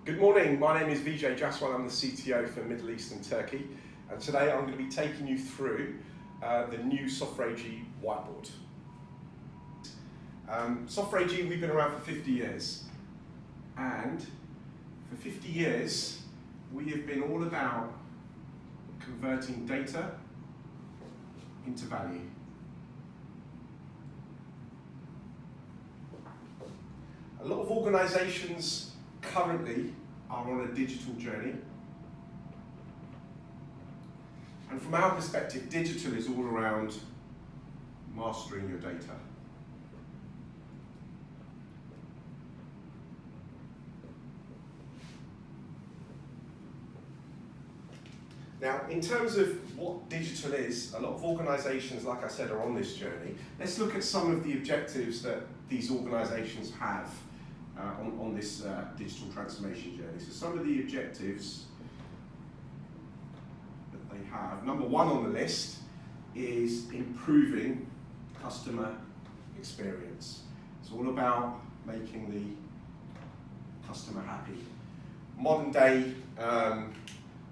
Good morning, my name is Vijay Jaswal, I'm the CTO for Middle East and Turkey, and today I'm going to be taking you through the new SoftwareAG Whiteboard. SoftwareAG, we've been around for 50 years, and for 50 years we have been all about converting data into value. A lot of organisations currently are on a digital journey, and from our perspective, digital is all around mastering your data. Now, in terms of what digital is, a lot of organisations, like I said, are on this journey. Let's look at some of the objectives that these organisations have on this digital transformation journey. So some of the objectives that they have, number one on the list is improving customer experience. It's all about making the customer happy. Modern day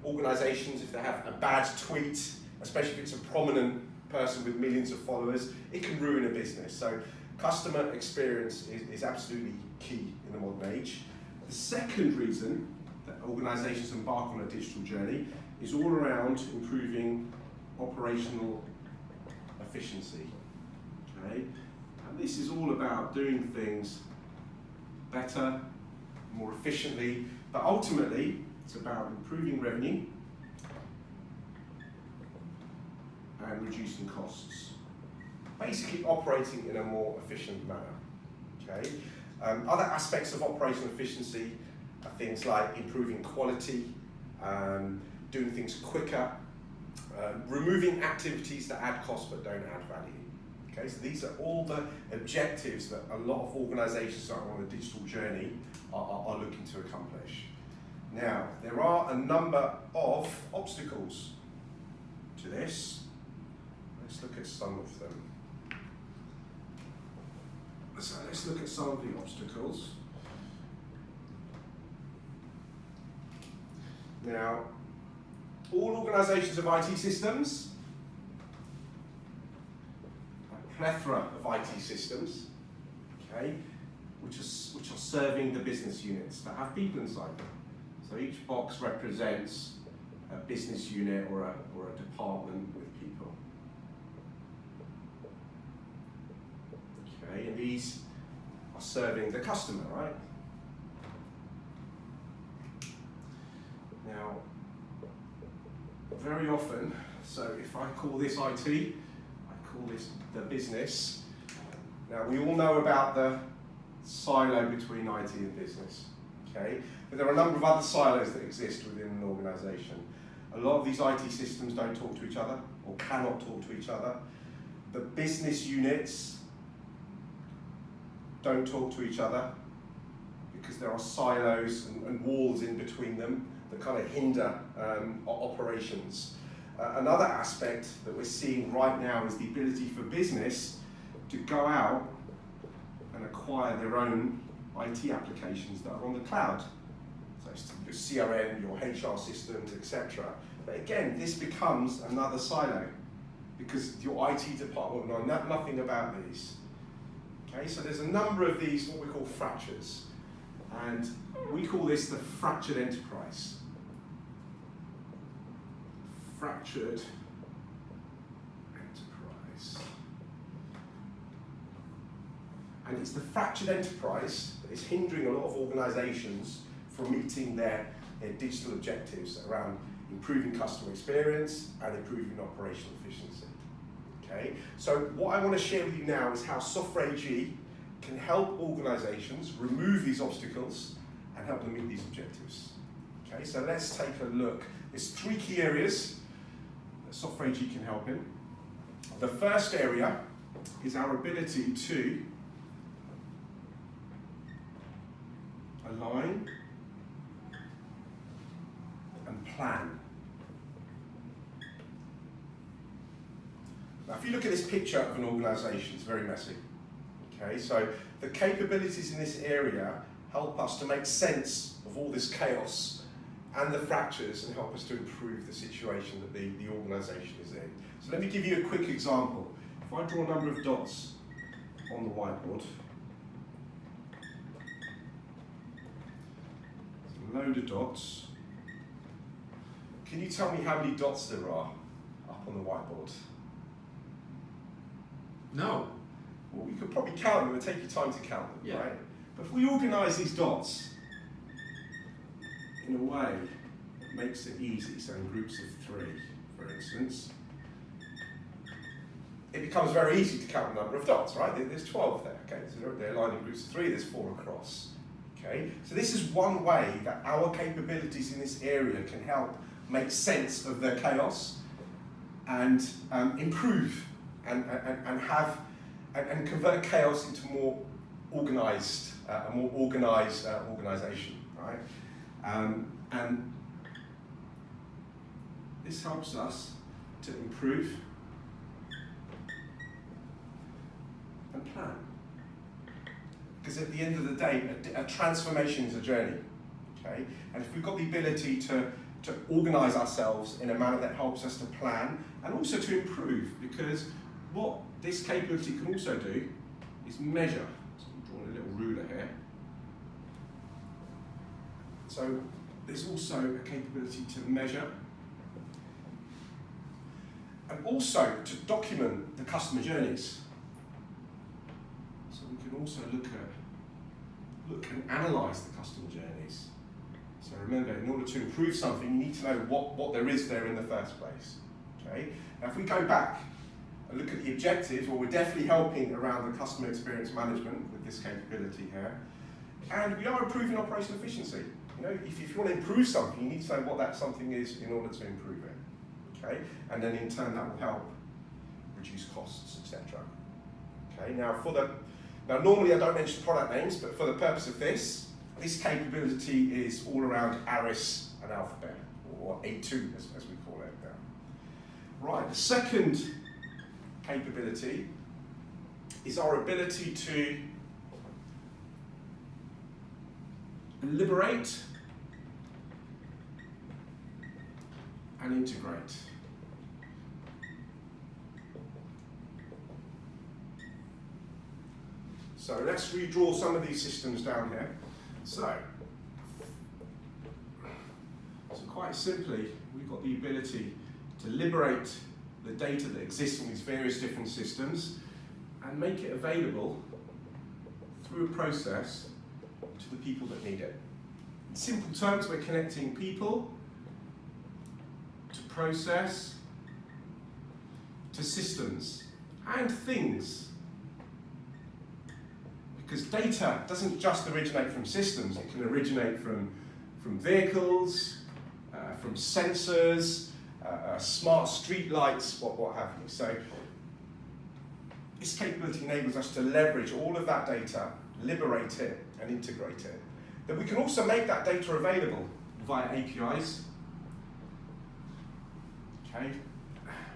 organisations, if they have a bad tweet, especially if it's a prominent person with millions of followers, it can ruin a business. So customer experience is absolutely key in the modern age. The second reason that organisations embark on a digital journey is all around improving operational efficiency. Okay? And this is all about doing things better, more efficiently, but ultimately it's about improving revenue and reducing costs. Basically operating in a more efficient manner. Okay? Other aspects of operational efficiency are things like improving quality, doing things quicker, removing activities that add cost but don't add value. Okay? So these are all the objectives that a lot of organisations that are on a digital journey are looking to accomplish. Now, there are a number of obstacles to this. Let's look at some of them. So let's look at some of the obstacles. Now, all organisations of IT systems, a plethora of IT systems, okay, which are serving the business units that have people inside them. So each box represents a business unit or a department with people. Okay, and these are serving the customer, right? Now, very often, so if I call this IT, I call this the business. Now, we all know about the silo between IT and business, okay? But there are a number of other silos that exist within an organisation. A lot of these IT systems don't talk to each other or cannot talk to each other. The business units don't talk to each other because there are silos and walls in between them that kind of hinder operations. Another aspect that we're seeing right now is the ability for business to go out and acquire their own IT applications that are on the cloud. So it's your CRM, your HR systems, etc. But again, this becomes another silo because your IT department will know nothing about these. Okay, so there's a number of these, what we call fractures, and we call this the fractured enterprise. Fractured enterprise. And it's the fractured enterprise that is hindering a lot of organisations from meeting their digital objectives around improving customer experience and improving operational efficiency. Okay? So what I want to share with you now is how SoftwareAG can help organisations remove these obstacles and help them meet these objectives. Okay, so let's take a look. There's three key areas that SoftwareAG can help in. The first area is our ability to align and plan. Now, if you look at this picture of an organisation, it's very messy. Okay, so the capabilities in this area help us to make sense of all this chaos and the fractures and help us to improve the situation that the organisation is in. So let me give you a quick example. If I draw a number of dots on the whiteboard, a load of dots. Can you tell me how many dots there are up on the whiteboard? No. Well, we could probably count them. It would take you time to count them, Yeah. right? But if we organise these dots in a way that makes it easy, so in groups of 3, for instance, it becomes very easy to count the number of dots, right? There's 12 there, okay? So they're aligned in groups of 3, there's 4 across, okay? So this is one way that our capabilities in this area can help make sense of the chaos and improve and convert chaos into more organised, a more organised organisation, right? And this helps us to improve and plan. Because at the end of the day, a transformation is a journey, okay? And if we've got the ability to organise ourselves in a manner that helps us to plan and also to improve, because what this capability can also do is measure. So I'm drawing a little ruler here. So there's also a capability to measure and also to document the customer journeys. So we can also look and analyse the customer journeys. So remember, in order to improve something, you need to know what there is there in the first place. Okay? Now if we go back and look at the objectives, well, we're definitely helping around the customer experience management with this capability here. And we are improving operational efficiency. You know, if you want to improve something, you need to know what that something is in order to improve it. Okay? And then in turn that will help reduce costs, etc. Okay, now normally I don't mention product names, but for the purpose of this capability is all around ARIS and Alphabet, or A2 as we call it now. Right, the second capability is our ability to liberate and integrate. So let's redraw some of these systems down here. So quite simply, we've got the ability to liberate the data that exists in these various different systems and make it available through a process to the people that need it. In simple terms, we're connecting people to process, to systems, and things. Because data doesn't just originate from systems, it can originate from vehicles, from sensors, smart street lights, what have you. So this capability enables us to leverage all of that data, liberate it, and integrate it. Then we can also make that data available via APIs, okay,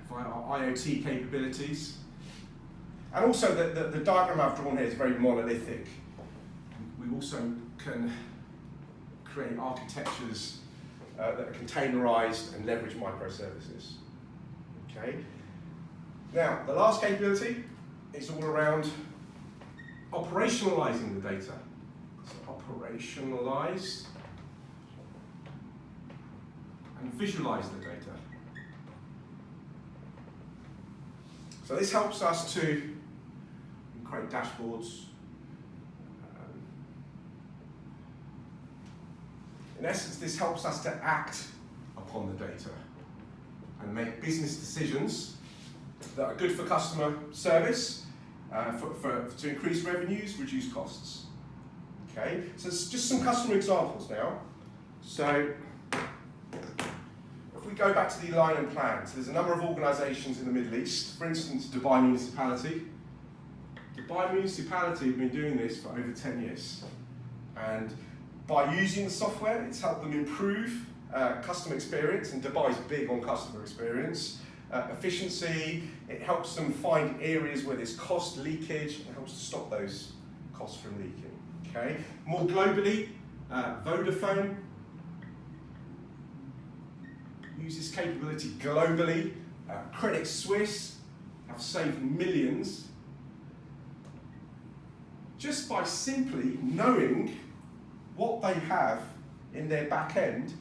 via our IoT capabilities. And also the diagram I've drawn here is very monolithic. We also can create architectures that are containerized and leverage microservices. Okay. Now, the last capability is all around operationalizing the data. So operationalize and visualize the data. So this helps us to create dashboards. In essence, this helps us to act upon the data and make business decisions that are good for customer service, to increase revenues, reduce costs. Okay, so it's just some customer examples now. So if we go back to the align and plan, so there's a number of organisations in the Middle East, for instance, Dubai Municipality. Dubai Municipality have been doing this for over 10 years. And by using the software, it's helped them improve customer experience, and Dubai's big on customer experience, efficiency. It helps them find areas where there's cost leakage, and helps to stop those costs from leaking. Okay. More globally, Vodafone uses capability globally. Credit Suisse have saved millions just by simply knowing what they have in their back end,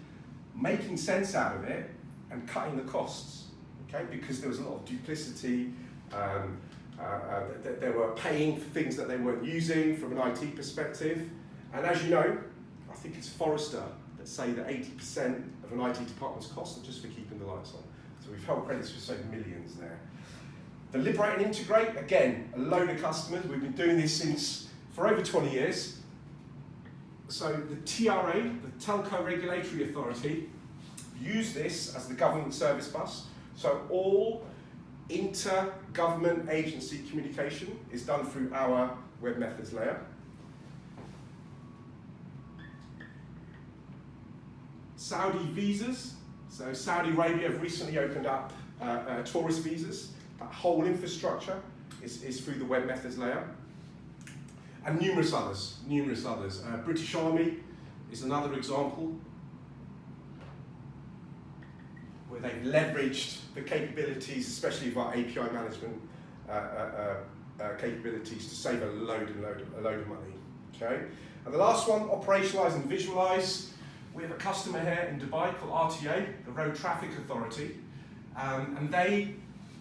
making sense out of it, and cutting the costs. Okay, because there was a lot of duplicity. They were paying for things that they weren't using from an IT perspective. And as you know, I think it's Forrester that say that 80% of an IT department's costs are just for keeping the lights on. So we've helped Credit Suisse save millions there. The Liberate and Integrate, again, a load of customers. We've been doing this for over 20 years. So the TRA, the Telco Regulatory Authority, use this as the government service bus. So all inter-government agency communication is done through our web methods layer. Saudi visas. So Saudi Arabia have recently opened up tourist visas. That whole infrastructure is through the web methods layer. And numerous others. British Army is another example where they've leveraged the capabilities, especially of our API management capabilities, to save a load of money. Okay. And the last one, operationalize and visualize. We have a customer here in Dubai called RTA, the Road Traffic Authority, and they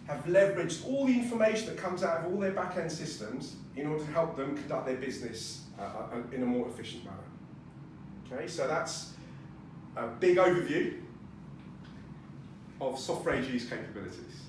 have leveraged all the information that comes out of all their back-end systems in order to help them conduct their business in a more efficient manner. Okay, so that's a big overview of SoftwareAG's capabilities.